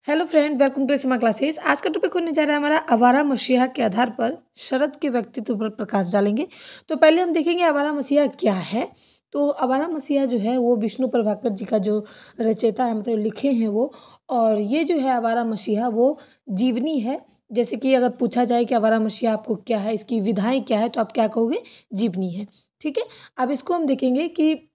Hello friend, welcome to स्मा classes. आज का टॉपिक होने जा रहा है हमारा आवारा मसीहा के आधार पर शरद के व्यक्तित्व पर प्रकाश डालेंगे। तो पहले हम देखेंगे आवारा मसीहा क्या है। तो आवारा मसीहा जो है वो विष्णु प्रभाकर जी का जो रचयिता है, मतलब लिखे हैं वो। और ये जो है आवारा मसीहा वो जीवनी है। जैसे कि अगर पूछा जाए कि आवारा मसीहा आपको क्या है, इसकी विधाएं क्या है, तो आप क्या कहोगे? जीवनी है। ठीक है। अब इसको हम देखेंगे कि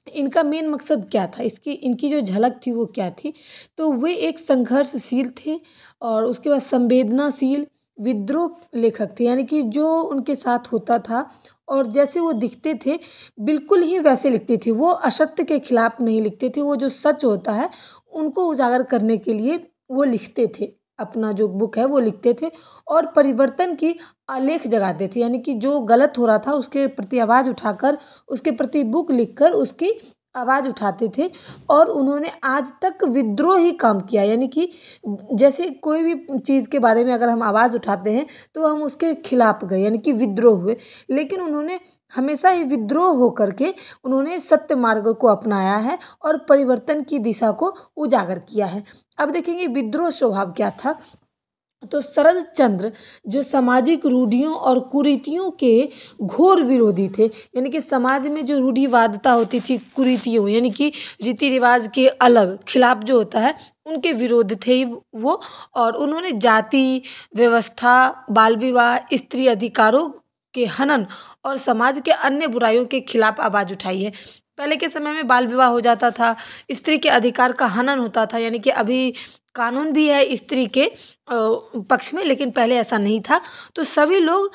इनका मेन मकसद क्या था, इनकी जो झलक थी वो क्या थी। तो वे एक संघर्षशील थे और उसके बाद संवेदनाशील विद्रोह लेखक थे, यानी कि जो उनके साथ होता था और जैसे वो दिखते थे बिल्कुल ही वैसे लिखते थे। वो असत्य के खिलाफ नहीं लिखते थे, वो जो सच होता है उनको उजागर करने के लिए वो लिखते थे। अपना जो बुक है वो लिखते थे और परिवर्तन की आलेख जगाते थे, यानी कि जो गलत हो रहा था उसके प्रति आवाज़ उठाकर, उसके प्रति बुक लिखकर उसकी आवाज़ उठाते थे। और उन्होंने आज तक विद्रोही काम किया, यानी कि जैसे कोई भी चीज़ के बारे में अगर हम आवाज़ उठाते हैं तो हम उसके खिलाफ गए, यानी कि विद्रोह हुए। लेकिन उन्होंने हमेशा ही विद्रोह होकर के उन्होंने सत्य मार्ग को अपनाया है और परिवर्तन की दिशा को उजागर किया है। अब देखेंगे विद्रोह स्वभाव क्या था। तो शरद चंद्र जो सामाजिक रूढ़ियों और कुरीतियों के घोर विरोधी थे, यानी कि समाज में जो रूढ़िवादिता होती थी, कुरीतियों यानी कि रीति रिवाज के अलग खिलाफ जो होता है उनके विरोध थे वो। और उन्होंने जाति व्यवस्था, बाल विवाह, स्त्री अधिकारों के हनन और समाज के अन्य बुराइयों के खिलाफ आवाज़ उठाई है। पहले के समय में बाल विवाह हो जाता था, स्त्री के अधिकार का हनन होता था, यानी कि अभी कानून भी है स्त्री के पक्ष में, लेकिन पहले ऐसा नहीं था। तो सभी लोग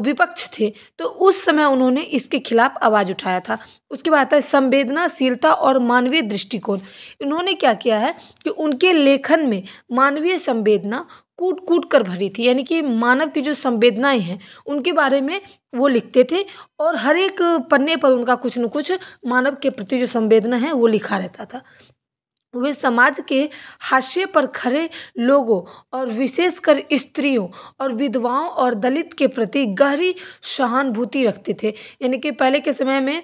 विपक्ष थे, तो उस समय उन्होंने इसके खिलाफ आवाज़ उठाया था। उसके बाद आता है संवेदनाशीलता और मानवीय दृष्टिकोण। इन्होंने क्या किया है कि उनके लेखन में मानवीय संवेदना कूट कूट कर भरी थी, यानी कि मानव की जो संवेदनाएं हैं उनके बारे में वो लिखते थे। और हर एक पन्ने पर उनका कुछ न कुछ मानव के प्रति जो संवेदना है वो लिखा रहता था। वे समाज के हाशिए पर खड़े लोगों और विशेषकर स्त्रियों और विधवाओं और दलित के प्रति गहरी सहानुभूति रखते थे। यानी कि पहले के समय में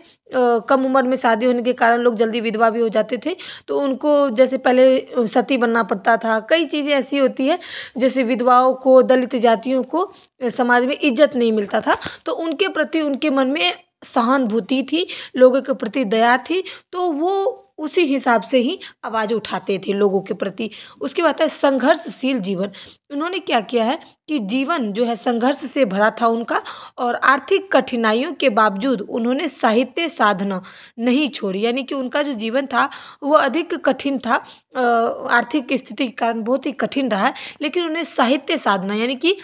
कम उम्र में शादी होने के कारण लोग जल्दी विधवा भी हो जाते थे, तो उनको जैसे पहले सती बनना पड़ता था। कई चीज़ें ऐसी होती है जैसे विधवाओं को, दलित जातियों को समाज में इज्जत नहीं मिलता था, तो उनके प्रति उनके मन में सहानुभूति थी, लोगों के प्रति दया थी, तो वो उसी हिसाब से ही आवाज़ उठाते थे लोगों के प्रति। उसके बाद है संघर्षशील जीवन। उन्होंने क्या किया है कि जीवन जो है संघर्ष से भरा था उनका, और आर्थिक कठिनाइयों के बावजूद उन्होंने साहित्य साधना नहीं छोड़ी, यानी कि उनका जो जीवन था वो अधिक कठिन था। आर्थिक स्थिति के कारण बहुत ही कठिन रहा है, लेकिन उन्हें साहित्य साधना, यानी कि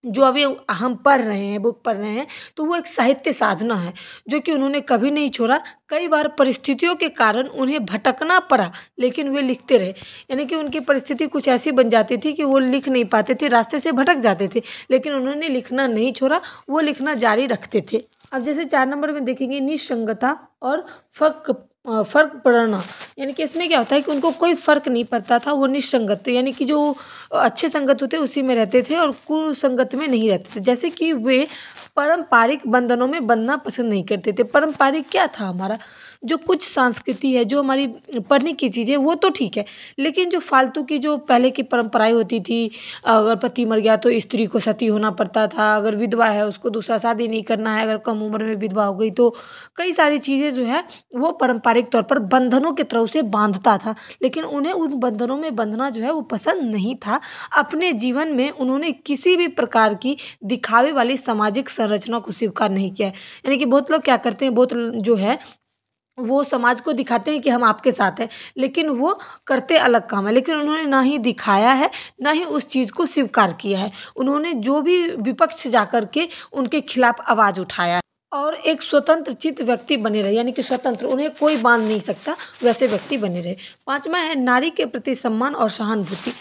जो अभी हम पढ़ रहे हैं, बुक पढ़ रहे हैं, तो वो एक साहित्य साधना है जो कि उन्होंने कभी नहीं छोड़ा। कई बार परिस्थितियों के कारण उन्हें भटकना पड़ा, लेकिन वे लिखते रहे। यानी कि उनकी परिस्थिति कुछ ऐसी बन जाती थी कि वो लिख नहीं पाते थे, रास्ते से भटक जाते थे, लेकिन उन्होंने लिखना नहीं छोड़ा, वो लिखना जारी रखते थे। अब जैसे 4 नंबर में देखेंगे निसंगता और फर्क पड़ना। यानी कि इसमें क्या होता है कि उनको कोई फ़र्क नहीं पड़ता था, वो निसंगत, यानी कि जो अच्छे संगत होते उसी में रहते थे और कुसंगत में नहीं रहते थे। जैसे कि वे पारंपरिक बंधनों में बंधना पसंद नहीं करते थे। पारंपरिक क्या था हमारा, जो कुछ संस्कृति है, जो हमारी पढ़ने की चीज़ें वो तो ठीक है, लेकिन जो फालतू की जो पहले की परंपराएं होती थी, अगर पति मर गया तो स्त्री को सती होना पड़ता था, अगर विधवा है उसको दूसरा शादी नहीं करना है, अगर कम उम्र में विधवा हो गई तो कई सारी चीज़ें जो है वो पारंपरिक तौर पर बंधनों की तरह उसे बांधता था। लेकिन उन्हें उन बंधनों में बंधना जो है वो पसंद नहीं था। अपने जीवन में उन्होंने किसी भी प्रकार की दिखावे वाली सामाजिक संरचना को स्वीकार नहीं किया है। यानी कि बहुत लोग क्या करते हैं, बहुत जो है वो समाज को दिखाते हैं कि हम आपके साथ हैं, लेकिन वो करते अलग काम है। लेकिन उन्होंने ना ही दिखाया है, ना ही उस चीज़ को स्वीकार किया है। उन्होंने जो भी विपक्ष जाकर के उनके खिलाफ आवाज़ उठाया और एक स्वतंत्र चित्त व्यक्ति बने रहे, यानी कि स्वतंत्र, उन्हें कोई बांध नहीं सकता, वैसे व्यक्ति बने रहे। 5वां है नारी के प्रति सम्मान और सहानुभूति।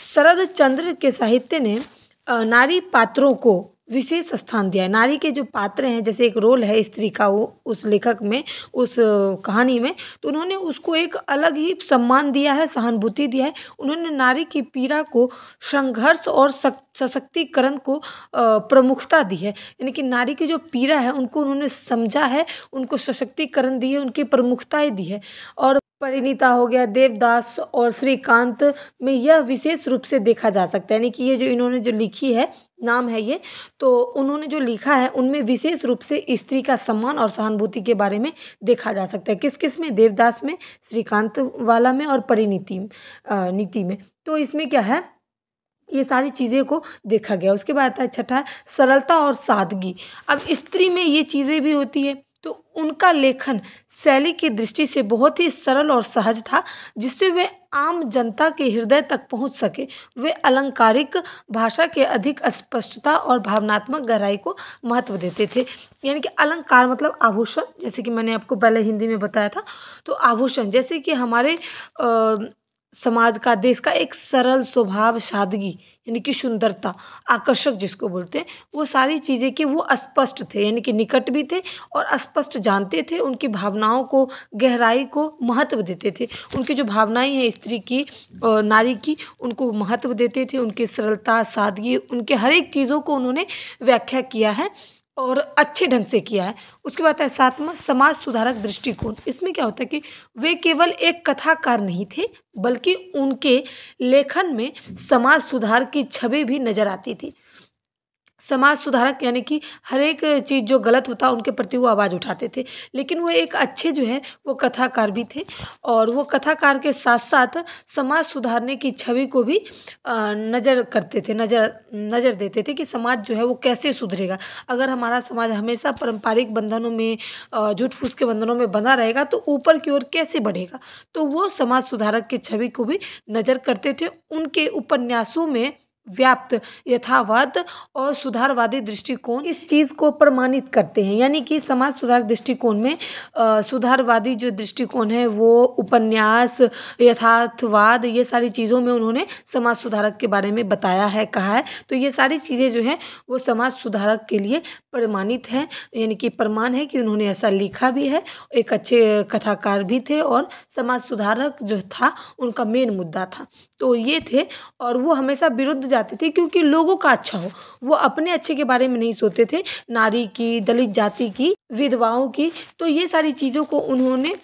शरद चंद्र के साहित्य ने नारी पात्रों को विशेष स्थान दिया है। नारी के जो पात्र हैं, जैसे एक रोल है स्त्री का, वो उस लेखक में, उस कहानी में, तो उन्होंने उसको एक अलग ही सम्मान दिया है, सहानुभूति दिया है। उन्होंने नारी की पीड़ा को, संघर्ष और सशक्तिकरण को प्रमुखता दी है। यानी कि नारी की जो पीड़ा है उनको उन्होंने समझा है, उनको सशक्तिकरण दी है, उनकी प्रमुखताएं दी है। और परिणीता हो गया, देवदास और श्रीकांत में यह विशेष रूप से देखा जा सकता है। यानी कि ये जो इन्होंने जो लिखी है, नाम है ये, तो उन्होंने जो लिखा है उनमें विशेष रूप से स्त्री का सम्मान और सहानुभूति के बारे में देखा जा सकता है। किस किस में? देवदास में, श्रीकांत वाला में और परिणीति नीति में। तो इसमें क्या है, ये सारी चीज़ें को देखा गया। उसके बाद आता है छठा है सरलता और सादगी। अब स्त्री में ये चीज़ें भी होती है, तो उनका लेखन शैली की दृष्टि से बहुत ही सरल और सहज था, जिससे वे आम जनता के हृदय तक पहुंच सके। वे अलंकारिक भाषा के अधिक स्पष्टता और भावनात्मक गहराई को महत्व देते थे। यानी कि अलंकार मतलब आभूषण, जैसे कि मैंने आपको पहले हिंदी में बताया था। तो आभूषण जैसे कि हमारे समाज का, देश का एक सरल स्वभाव, सादगी यानी कि सुंदरता, आकर्षक जिसको बोलते हैं, वो सारी चीज़ें कि वो स्पष्ट थे, यानी कि निकट भी थे और स्पष्ट जानते थे। उनकी भावनाओं को, गहराई को महत्व देते थे। उनकी जो भावनाएं हैं स्त्री की और नारी की, उनको महत्व देते थे। उनकी सरलता, सादगी, उनके हर एक चीज़ों को उन्होंने व्याख्या किया है और अच्छे ढंग से किया है। उसके बाद है सातवां समाज सुधारक दृष्टिकोण। इसमें क्या होता है कि वे केवल एक कथाकार नहीं थे, बल्कि उनके लेखन में समाज सुधार की छवि भी नजर आती थी। समाज सुधारक यानी कि हर एक चीज़ जो गलत होता उनके प्रति वो आवाज़ उठाते थे। लेकिन वो एक अच्छे जो है वो कथाकार भी थे, और वो कथाकार के साथ साथ समाज सुधारने की छवि को भी नज़र करते थे, नज़र देते थे कि समाज जो है वो कैसे सुधरेगा। अगर हमारा समाज हमेशा पारंपरिक बंधनों में, झूठ फूस के बंधनों में बंधा रहेगा तो ऊपर की ओर कैसे बढ़ेगा। तो वो समाज सुधारक की छवि को भी नज़र करते थे। उनके उपन्यासों में व्याप्त यथावाद और सुधारवादी दृष्टिकोण इस चीज़ को प्रमाणित करते हैं। यानी कि समाज सुधार दृष्टिकोण में सुधारवादी जो दृष्टिकोण है वो उपन्यास, यथार्थवाद, ये सारी चीज़ों में उन्होंने समाज सुधारक के बारे में बताया है, कहा है। तो ये सारी चीज़ें जो हैं वो समाज सुधारक के लिए प्रमाणित है, यानी कि प्रमाण है कि उन्होंने ऐसा लिखा भी है। एक अच्छे कथाकार भी थे और समाज सुधारक जो था उनका मेन मुद्दा था। तो ये थे, और वो हमेशा विरुद्ध जाते थे क्योंकि लोगों का अच्छा हो। वो अपने अच्छे के बारे में नहीं सोचते थे, नारी की, दलित जाति की, विधवाओं की। तो ये सारी चीज़ों को उन्होंने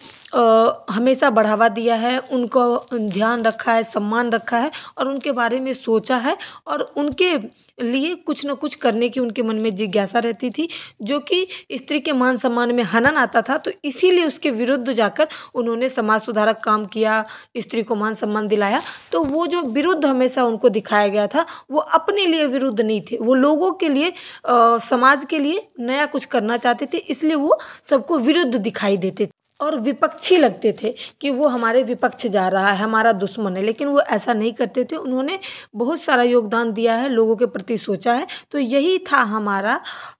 हमेशा बढ़ावा दिया है, उनको ध्यान रखा है, सम्मान रखा है और उनके बारे में सोचा है, और उनके लिए कुछ न कुछ करने की उनके मन में जिज्ञासा रहती थी, जो कि स्त्री के मान सम्मान में हनन आता था। तो इसीलिए उसके विरुद्ध जाकर उन्होंने समाज सुधारक काम किया, स्त्री को मान सम्मान दिलाया। तो वो जो विरुद्ध हमेशा उनको दिखाया गया था, वो अपने लिए विरुद्ध नहीं थे, वो लोगों के लिए, समाज के लिए नया कुछ करना चाहते थे। इसलिए वो सबको विरुद्ध दिखाई देते थे और विपक्षी लगते थे कि वो हमारे विपक्ष जा रहा है, हमारा दुश्मन है। लेकिन वो ऐसा नहीं करते थे, उन्होंने बहुत सारा योगदान दिया है, लोगों के प्रति सोचा है। तो यही था हमारा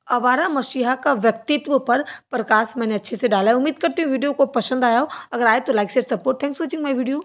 आवारा मसीहा का व्यक्तित्व पर प्रकाश मैंने अच्छे से डाला है। उम्मीद करती हूँ वीडियो को पसंद आया हो। अगर आए तो like share support. Thanks for watching my video.